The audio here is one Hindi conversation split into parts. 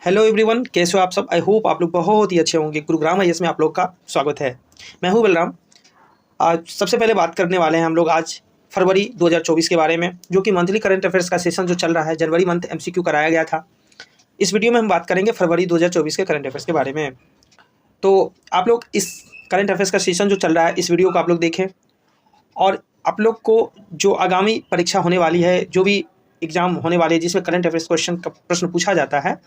हेलो एवरीवन, कैसे हो आप सब। आई होप आप लोग बहुत ही अच्छे होंगे। गुरुग्राम आईएएस में आप लोग का स्वागत है। मैं हूं बलराम। आज सबसे पहले बात करने वाले हैं हम लोग आज फरवरी 2024 के बारे में, जो कि मंथली करंट अफेयर्स का सेशन जो चल रहा है। जनवरी मंथ एमसीक्यू कराया गया था। इस वीडियो में हम बात करेंगे फरवरी 2024 के करंट अफेयर्स के बारे में। तो आप लोग इस करंट अफेयर्स का सेशन जो चल रहा है, इस वीडियो को आप लोग देखें और आप लोग को जो आगामी परीक्षा होने वाली है, जो भी एग्जाम होने वाले हैं जिसमें करंट अफेयर्स क्वेश्चन का प्रश्न पूछा जाता है,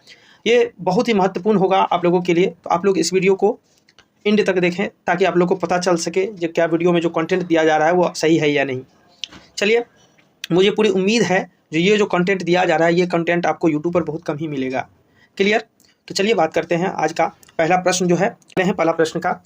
ये बहुत ही महत्वपूर्ण होगा आप लोगों के लिए। तो आप लोग इस वीडियो को एंड तक देखें ताकि आप लोग को पता चल सके जो क्या वीडियो में जो कंटेंट दिया जा रहा है वो सही है या नहीं। चलिए, मुझे पूरी उम्मीद है जो ये जो कंटेंट दिया जा रहा है, ये कंटेंट आपको यूट्यूब पर बहुत कम ही मिलेगा। क्लियर। तो चलिए बात करते हैं आज का पहला प्रश्न जो है। पहला प्रश्न का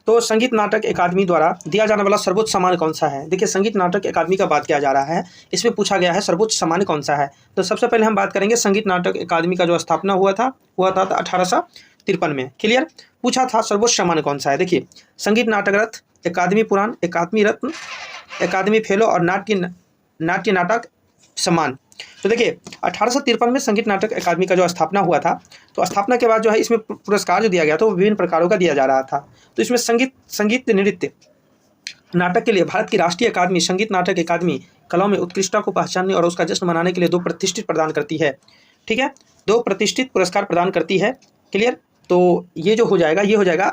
तो संगीत नाटक अकादमी द्वारा दिया जाने वाला सर्वोच्च सम्मान कौन सा है। देखिए, संगीत नाटक अकादमी का बात किया जा रहा है, इसमें पूछा गया है सर्वोच्च सम्मान कौन सा है। तो सबसे पहले हम बात करेंगे संगीत नाटक अकादमी का जो स्थापना हुआ था 1853 में। क्लियर। पूछा था सर्वोच्च सम्मान कौन सा है। देखिए, संगीत नाटक रत्न, अकादमी पुराण, अकादमी रत्न, अकादमी फेलो और नाट्य नाटक सम्मान। तो देखिए, 1853 में संगीत नाटक अकादमी का जो स्थापना हुआ था, तो स्थापना के बाद जो है इसमें पुरस्कार जो दिया गया था वो विभिन्न प्रकारों का दिया जा रहा था। तो इसमें संगीत नृत्य नाटक के लिए भारत की राष्ट्रीय अकादमी संगीत नाटक अकादमी कलाओं में उत्कृष्टता को पहचानने और उसका जश्न मनाने के लिए 2 प्रतिष्ठित प्रदान करती है। ठीक है, 2 प्रतिष्ठित पुरस्कार प्रदान करती है। क्लियर। तो ये जो हो जाएगा, ये हो जाएगा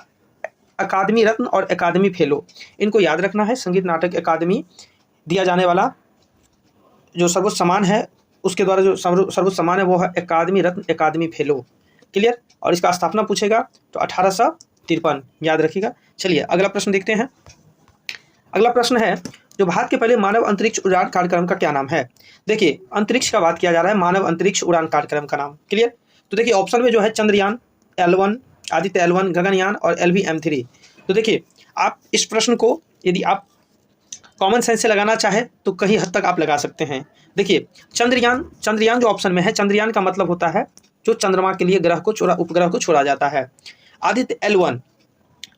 अकादमी रत्न और अकादमी फेलो। इनको याद रखना है। संगीत नाटक अकादमी दिया जाने वाला जो सर्वोच्च सम्मान है, उसके द्वारा जो सर्वोच्च सम्मान है वो है अकादमी रत्न, अकादमी फेलो। क्लियर। और इसका स्थापना पूछेगा तो 1853, याद रखिएगा। चलिए अगला प्रश्न देखते हैं। अगला प्रश्न है जो भारत के पहले मानव अंतरिक्ष उड़ान कार्यक्रम का क्या नाम है। देखिए, अंतरिक्ष का बात किया जा रहा है, मानव अंतरिक्ष उड़ान कार्यक्रम का नाम। क्लियर। तो देखिए, ऑप्शन में जो है चंद्रयान, L1, आदित्य L1, गगनयान और LV-M3। तो देखिए, आप इस प्रश्न को यदि आप कॉमन सेंस से लगाना चाहे तो कहीं हद तक आप लगा सकते हैं। देखिए, चंद्रयान जो ऑप्शन में है, चंद्रयान का मतलब होता है जो चंद्रमा के लिए उपग्रह को छोड़ा जाता है। आदित्य L1,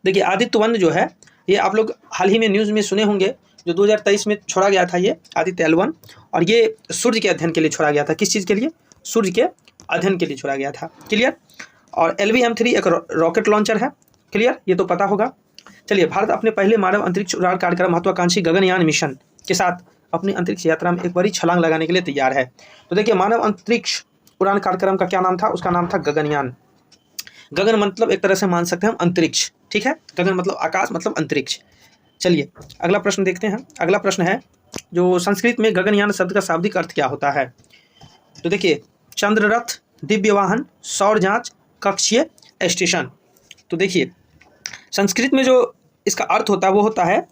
देखिए आदित्य 1 जो है, ये आप लोग हाल ही में न्यूज़ में सुने होंगे, जो 2023 में छोड़ा गया था ये आदित्य L1, और ये सूर्य के अध्ययन के लिए छोड़ा गया था। किस चीज़ के लिए? सूर्य के अध्ययन के लिए छोड़ा गया था। क्लियर। और LV-M3 एक रॉकेट लॉन्चर है। क्लियर, ये तो पता होगा। चलिए, भारत अपने पहले मानव अंतरिक्ष उड़ान कार्यक्रम महत्वाकांक्षी गगनयान मिशन के साथ अपनी अंतरिक्ष यात्रा में एक बड़ी छलांग लगाने के लिए तैयार है। तो देखिए, मानव अंतरिक्ष उड़ान कार्यक्रम का क्या नाम था? उसका नाम था गगनयान। गगन मतलब एक तरह से मान सकते हैं हम अंतरिक्ष। ठीक है, गगन मतलब आकाश, मतलब अंतरिक्ष। चलिए अगला प्रश्न देखते हैं। अगला प्रश्न है जो संस्कृत में गगनयान शब्द का शाब्दिक अर्थ क्या होता है। तो देखिए, चंद्ररथ, दिव्य वाहन, सौर जांच, कक्षीय स्टेशन। तो देखिए, संस्कृत में जो इसका अर्थ होता है वो होता है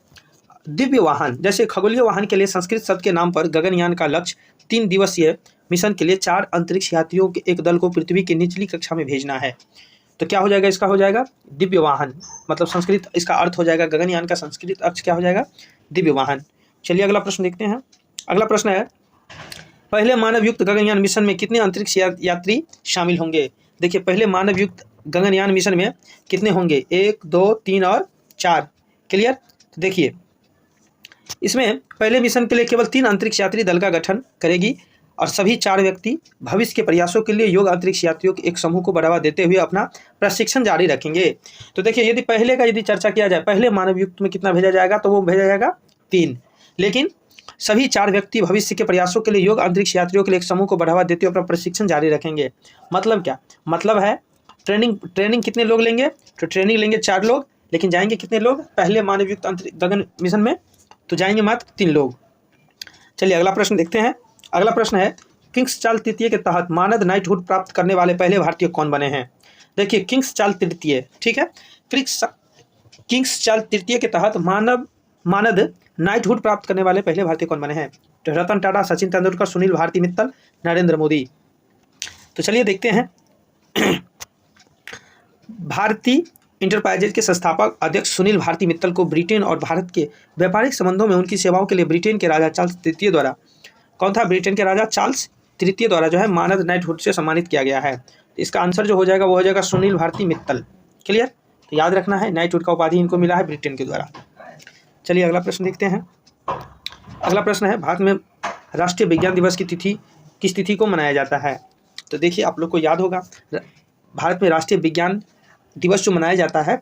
दिव्य वाहन। जैसे खगोलीय वाहन के लिए संस्कृत शब्द के नाम पर गगनयान का लक्ष्य 3 दिवसीय मिशन के लिए 4 अंतरिक्ष यात्रियों के एक दल को पृथ्वी की निचली कक्षा में भेजना है। तो क्या हो जाएगा? इसका हो जाएगा दिव्य वाहन, मतलब संस्कृत इसका अर्थ हो जाएगा, गगनयान का संस्कृत अर्थ क्या हो जाएगा? दिव्य वाहन। चलिए अगला प्रश्न देखते हैं। अगला प्रश्न है पहले मानव युक्त गगनयान मिशन में कितने अंतरिक्ष यात्री शामिल होंगे। देखिए, पहले मानव युक्त गगनयान मिशन में कितने होंगे? 1, 2, 3 और 4। क्लियर। तो देखिए, इसमें पहले मिशन के लिए केवल 3 अंतरिक्ष यात्री दल का गठन करेगी और सभी 4 व्यक्ति भविष्य के प्रयासों के लिए योग्य अंतरिक्ष यात्रियों के एक समूह को बढ़ावा देते हुए अपना प्रशिक्षण जारी रखेंगे। तो देखिए, यदि पहले का चर्चा किया जाए, पहले मानव युक्त में कितना भेजा जाएगा, तो वो भेजा जाएगा 3। लेकिन सभी 4 व्यक्ति भविष्य के प्रयासों के लिए योग्य अंतरिक्ष यात्रियों के लिए एक समूह को बढ़ावा देते हुए अपना प्रशिक्षण जारी रखेंगे। मतलब क्या? मतलब है ट्रेनिंग कितने लोग लेंगे? तो ट्रेनिंग लेंगे 4 लोग, लेकिन जाएंगे कितने लोग? पहले मानव युक्त गगन मिशन में तो जाएंगे मात्र 3 लोग। चलिए अगला प्रश्न देखते हैं। अगला प्रश्न है किंग्स चार्ल्स तृतीय के तहत मानद नाइटहुड प्राप्त करने वाले पहले भारतीय कौन बने हैं। देखिए, किंग्स चार्ल्स तृतीय, ठीक है, किंग्स चार्ल्स तृतीय के तहत मानद नाइटहुड प्राप्त करने वाले पहले भारतीय कौन बने हैं। तो रतन टाटा, सचिन तेंदुलकर, सुनील भारती मित्तल, नरेंद्र मोदी। तो चलिए देखते हैं। भारतीय इंटरप्राइजेज के संस्थापक अध्यक्ष सुनील भारती मित्तल को ब्रिटेन और भारत के व्यापारिक संबंधों में उनकी सेवाओं के लिए ब्रिटेन के राजा चार्ल्स तृतीय द्वारा, कौन था? ब्रिटेन के राजा चार्ल्स तृतीय द्वारा जो है मानद नाइटहुड से सम्मानित किया गया है। तो इसका आंसर जो हो जाएगा वो हो जाएगा सुनील भारती मित्तल। क्लियर। तो याद रखना है, नाइटहुड का उपाधि इनको मिला है ब्रिटेन के द्वारा। चलिए अगला प्रश्न देखते हैं। अगला प्रश्न है भारत में राष्ट्रीय विज्ञान दिवस की तिथि किस तिथि को मनाया जाता है। तो देखिए, आप लोग को याद होगा भारत में राष्ट्रीय विज्ञान दिवस जो मनाया जाता है,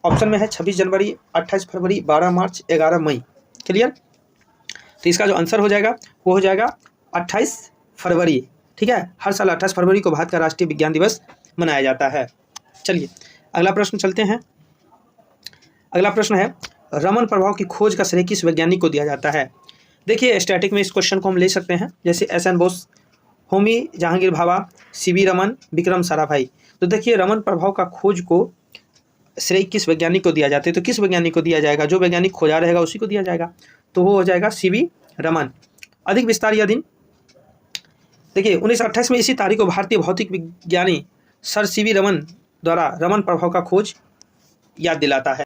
ऑप्शन में है 26 जनवरी, 28 फरवरी, 12 मार्च, 11 मई। क्लियर? तो इसका जो आंसर हो जाएगा वो हो जाएगा 28 फरवरी। ठीक है, हर साल 28 फरवरी को भारत का राष्ट्रीय विज्ञान दिवस मनाया जाता है। चलिए अगला प्रश्न चलते हैं। अगला प्रश्न है, रमन प्रभाव की खोज का श्रेय किस वैज्ञानिक को दिया जाता है? देखिए स्टैटिक में इस क्वेश्चन को हम ले सकते हैं, जैसे एस.एन. बोस, होमी जहांगीर भाभा, सी.वी. रमन, विक्रम साराभाई। तो देखिए रमन प्रभाव का खोज को श्रेय किस वैज्ञानिक को दिया जाता है? तो किस वैज्ञानिक को दिया जाएगा? जो वैज्ञानिक खोजा रहेगा उसी को दिया जाएगा, तो वो हो जाएगा सी.वी. रमन। अधिक विस्तार यह दिन, देखिए 1928 में इसी तारीख को भारतीय भौतिक विज्ञानी सर सी.वी. रमन द्वारा रमन प्रभाव का खोज याद दिलाता है।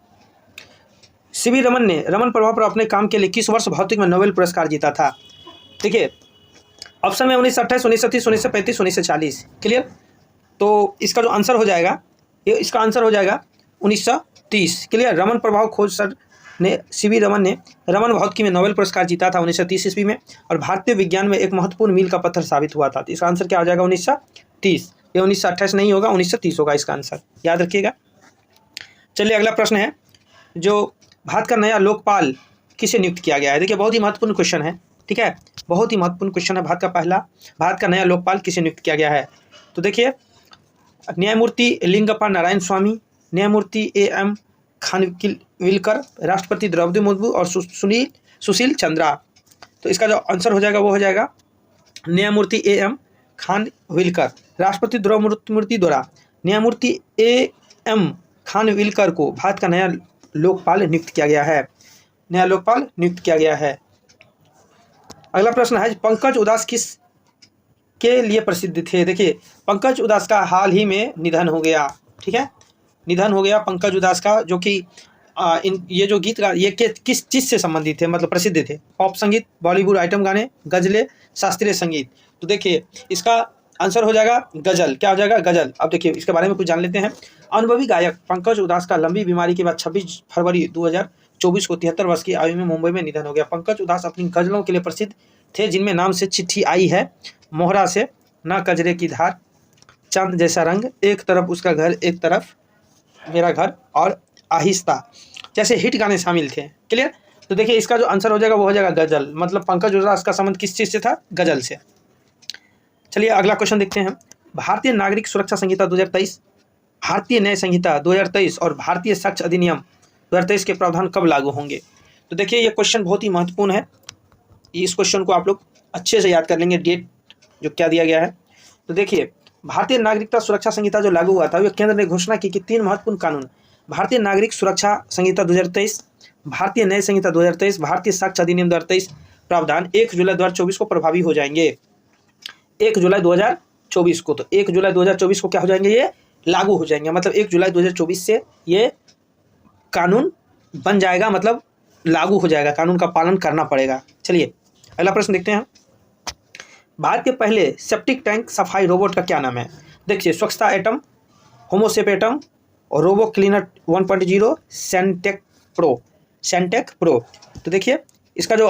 सी.वी. रमन ने रमन प्रभाव पर अपने काम के लिए किस वर्ष भौतिक में नोबेल पुरस्कार जीता था? देखिए ऑप्शन में 1928, 1930, 1935, 1940। क्लियर? तो इसका जो आंसर हो जाएगा, ये इसका आंसर हो जाएगा 1930। क्लियर? रमन प्रभाव खोज सर ने सी.वी. रमन ने रमन भौतिकी में नोबेल पुरस्कार जीता था 1930 ईस्वी में, और भारतीय विज्ञान में एक महत्वपूर्ण मील का पत्थर साबित हुआ था। तो इसका आंसर क्या हो जाएगा? 1930। ये 1928 नहीं होगा, 1930 होगा इसका आंसर, याद रखिएगा। चलिए अगला प्रश्न है, जो भारत का नया लोकपाल किसे नियुक्त किया गया है? देखिए बहुत ही महत्वपूर्ण क्वेश्चन है। ठीक है, बहुत ही महत्वपूर्ण क्वेश्चन है। भारत का नया लोकपाल किसे नियुक्त किया गया है? तो देखिए न्यायमूर्ति लिंगप्पा नारायण स्वामी, न्यायमूर्ति A.M. खानविलकर, राष्ट्रपति द्रौपदी मुर्मू और सुशील चंद्रा। तो इसका जो आंसर हो जाएगा वो हो जाएगा न्यायमूर्ति A.M. खानविलकर। राष्ट्रपति द्रौपदी मुर्मू द्वारा न्यायमूर्ति A.M. खानविलकर को भारत का नया लोकपाल नियुक्त किया गया है। नया लोकपाल नियुक्त किया गया है। अगला प्रश्न है, पंकज उदास किस के लिए प्रसिद्ध थे? देखिए पंकज उदास का हाल ही में निधन हो गया। ठीक है, निधन हो गया पंकज उदास का, जो कि ये जो गीत ये किस चीज़ से संबंधित थे, मतलब प्रसिद्ध थे? पॉप संगीत, बॉलीवुड आइटम गाने, गजलें, शास्त्रीय संगीत। तो देखिए इसका आंसर हो जाएगा गजल। क्या हो जाएगा? गजल। अब देखिए इसके बारे में कुछ जान लेते हैं। अनुभवी गायक पंकज उदास का लंबी बीमारी के बाद 26 फरवरी 2024 को 73 वर्ष की आयु में मुंबई में निधन हो गया। पंकज उदास अपनी गजलों के लिए प्रसिद्ध थे, जिनमें नाम से चिट्ठी आई है, मोहरा से, ना कजरे की धार, चांद जैसा रंग, एक तरफ उसका घर एक तरफ मेरा घर और आहिस्ता जैसे हिट गाने शामिल थे। क्लियर? तो देखिए इसका जो आंसर हो जाएगा वो हो जाएगा गजल। मतलब पंकज उदास का संबंध किस चीज़ से था? गजल से। चलिए अगला क्वेश्चन देखते हैं। भारतीय नागरिक सुरक्षा संहिता 2023, भारतीय न्याय संहिता 2023 और भारतीय साक्ष्य अधिनियम 2023 के प्रावधान कब लागू होंगे? तो देखिए ये क्वेश्चन बहुत ही महत्वपूर्ण है। इस क्वेश्चन को आप लोग अच्छे से याद कर लेंगे, डेट जो क्या दिया गया है। तो देखिए भारतीय नागरिकता सुरक्षा संहिता जो लागू हुआ था, वो केंद्र ने घोषणा की कि 3 महत्वपूर्ण कानून, भारतीय नागरिक सुरक्षा संहिता 2023, भारतीय न्याय संहिता 2023, भारतीय साक्ष्य अधिनियम 2023 प्रावधान 1 जुलाई 2024 को प्रभावी हो जाएंगे। 1 जुलाई 2024 को, तो 1 जुलाई 2024 को क्या हो जाएंगे? ये लागू हो जाएंगे। मतलब 1 जुलाई 2024 से ये कानून बन जाएगा, मतलब लागू हो जाएगा, कानून का पालन करना पड़ेगा। चलिए अगला प्रश्न देखते हैं। भारत के पहले सेप्टिक टैंक सफाई रोबोट का क्या नाम है? देखिए स्वच्छता एटम, होमोसेप एटम और रोबो क्लीनर 1.0, सैंटेक प्रो। तो देखिए इसका जो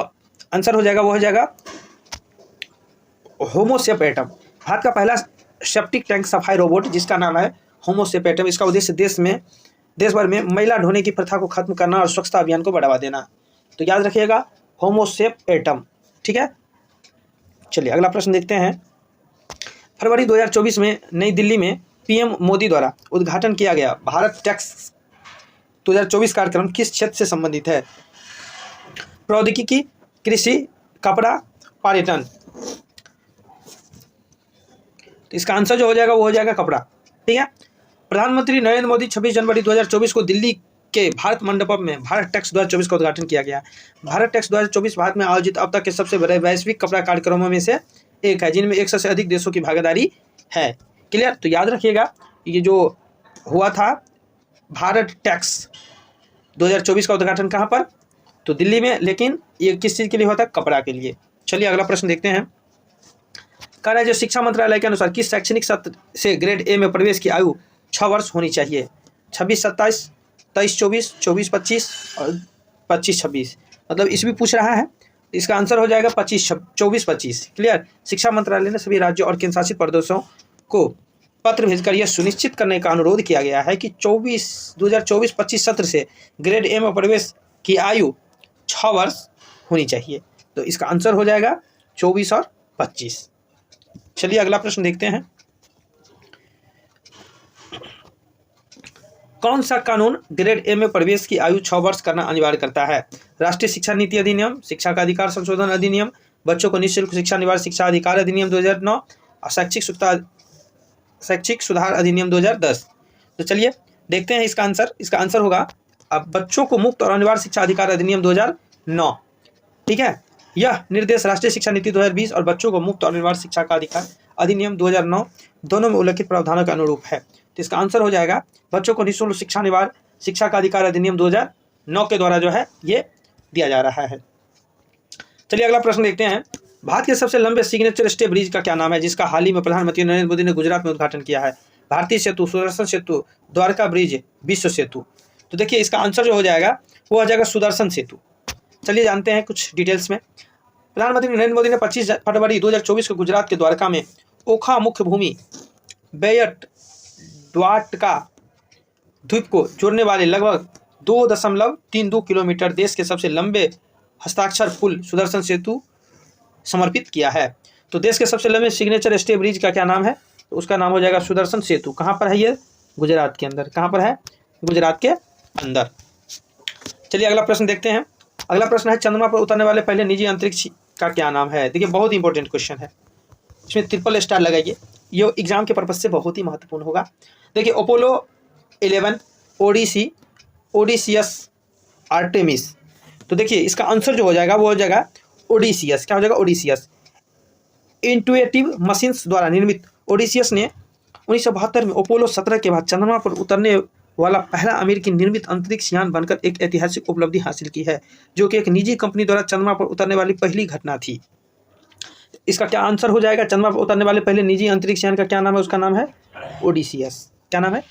आंसर हो जाएगा वो हो जाएगा होमोसेप एटम। भारत का पहला सेप्टिक टैंक सफाई रोबोट जिसका नाम है होमोसेप एटम। इसका उद्देश्य देश भर में मैला ढोने की प्रथा को खत्म करना और स्वच्छता अभियान को बढ़ावा देना। तो याद रखिएगा होमोसेप एटम। ठीक है, चलिए अगला प्रश्न देखते हैं। फरवरी 2024 में नई दिल्ली में पीएम मोदी द्वारा उद्घाटन किया गया भारत टैक्स 2024 कार्यक्रम किस क्षेत्र से संबंधित है? प्रौद्योगिकी, कृषि, कपड़ा, पर्यटन। इसका आंसर जो हो जाएगा वो हो जाएगा कपड़ा। ठीक है, प्रधानमंत्री नरेंद्र मोदी 26 जनवरी 2024 को दिल्ली के भारत मंडपम में भारत टैक्स 2024 का उद्घाटन किया गया। भारत टैक्स 2024 भारत में आयोजित अब तक के सबसे बड़े वैश्विक कपड़ा कार्यक्रमों में से एक है, जिनमें 100 से अधिक देशों की भागीदारी है। क्लियर? तो याद रखिएगा ये जो हुआ था भारत टैक्स 2024 का उद्घाटन कहाँ पर? तो दिल्ली में। लेकिन ये किस चीज़ के लिए हुआ था? कपड़ा के लिए। चलिए अगला प्रश्न देखते हैं। कह रहा है जो शिक्षा मंत्रालय के अनुसार किस शैक्षणिक सत्र से ग्रेड ए में प्रवेश की आयु 6 वर्ष होनी चाहिए? 26-27, 23-24, 24-25 और 25-26। मतलब इसमें पूछ रहा है, इसका आंसर हो जाएगा 24-25। क्लियर? शिक्षा मंत्रालय ने सभी राज्यों और केंद्र शासित प्रदेशों को पत्र भेजकर यह सुनिश्चित करने का अनुरोध किया गया है कि 2024-25 सत्र से ग्रेड ए में प्रवेश की आयु 6 वर्ष होनी चाहिए। तो इसका आंसर हो जाएगा 24 और 25। चलिए अगला प्रश्न देखते हैं। कौन सा कानून ग्रेड ए में प्रवेश की आयु 6 वर्ष करना अनिवार्य करता है? राष्ट्रीय शिक्षा नीति अधिनियम, शिक्षा का अधिकार संशोधन अधिनियम, बच्चों को निःशुल्क शिक्षा निवारण शिक्षा अधिकार अधिनियम 2009 और शैक्षिक सुधार अधिनियम 2010। तो चलिए देखते हैं इसका आंसर। इसका आंसर होगा अब बच्चों को मुफ्त और अनिवार्य शिक्षा अधिकार अधिनियम 2009। ठीक है, यह निर्देश राष्ट्रीय शिक्षा नीति 2020 और बच्चों को मुफ्त और अनिवार्य शिक्षा का अधिकार अधिनियम 2009 दोनों में उल्लिखित प्रावधानों के अनुरूप है। तो इसका आंसर हो जाएगा बच्चों को निःशुल्क शिक्षा निवारण शिक्षा का अधिकार अधिनियम 2009 के द्वारा जो है ये दिया जा रहा है। चलिए अगला प्रश्न देखते हैं। भारत के सबसे लंबे सिग्नेचर स्टे ब्रिज का क्या नाम है, जिसका हाल ही में प्रधानमंत्री नरेंद्र मोदी ने गुजरात में उद्घाटन किया है? भारतीय सेतु, सुदर्शन सेतु, द्वारका ब्रिज, विश्व सेतु। तो देखिए इसका आंसर जो हो जाएगा वो हो जाएगा सुदर्शन सेतु। चलिए जानते हैं कुछ डिटेल्स में। प्रधानमंत्री नरेंद्र मोदी ने 25 फरवरी 2024 को गुजरात के द्वारका में ओखा मुख्य भूमि बेयट द्वारका द्वीप को जोड़ने वाले लगभग 2.32 किलोमीटर देश के सबसे लंबे हस्ताक्षर पुल सुदर्शन सेतु समर्पित किया है। तो देश के सबसे लंबे सिग्नेचर स्टे ब्रिज का क्या नाम है? तो उसका नाम हो जाएगा सुदर्शन सेतु। कहाँ पर है ये? गुजरात के अंदर। कहाँ पर है? गुजरात के अंदर। चलिए अगला प्रश्न देखते हैं। अगला प्रश्न है चंद्रमा पर उतरने वाले पहले निजी अंतरिक्ष का क्या नाम है? देखिए बहुत इंपॉर्टेंट क्वेश्चन है, इसमें ट्रिपल स्टार लगाइए, ये एग्जाम के पर्पज से बहुत ही महत्वपूर्ण होगा। देखिए अपोलो 11, ओडिसी, ओडिसियस, आर्टेमिस। तो देखिए इसका आंसर जो हो जाएगा वो हो जाएगा ओडिसियस। क्या हो जाएगा? ओडिसियस। इंट्यूटिव मशीन्स द्वारा निर्मित ओडिसियस ने 1972 में अपोलो 17 के बाद चंद्रमा पर उतरने वाला पहला अमेरिकी निर्मित अंतरिक्ष यान बनकर एक ऐतिहासिक उपलब्धि हासिल की है, जो कि एक निजी कंपनी द्वारा चंद्रमा पर उतरने वाली पहली घटना थी। इसका क्या आंसर हो जाएगा? चंद्रमा पर उतरने वाले पहले निजी अंतरिक्ष यान का क्या नाम है? उसका नाम है ओडिसियस। क्या नाम है?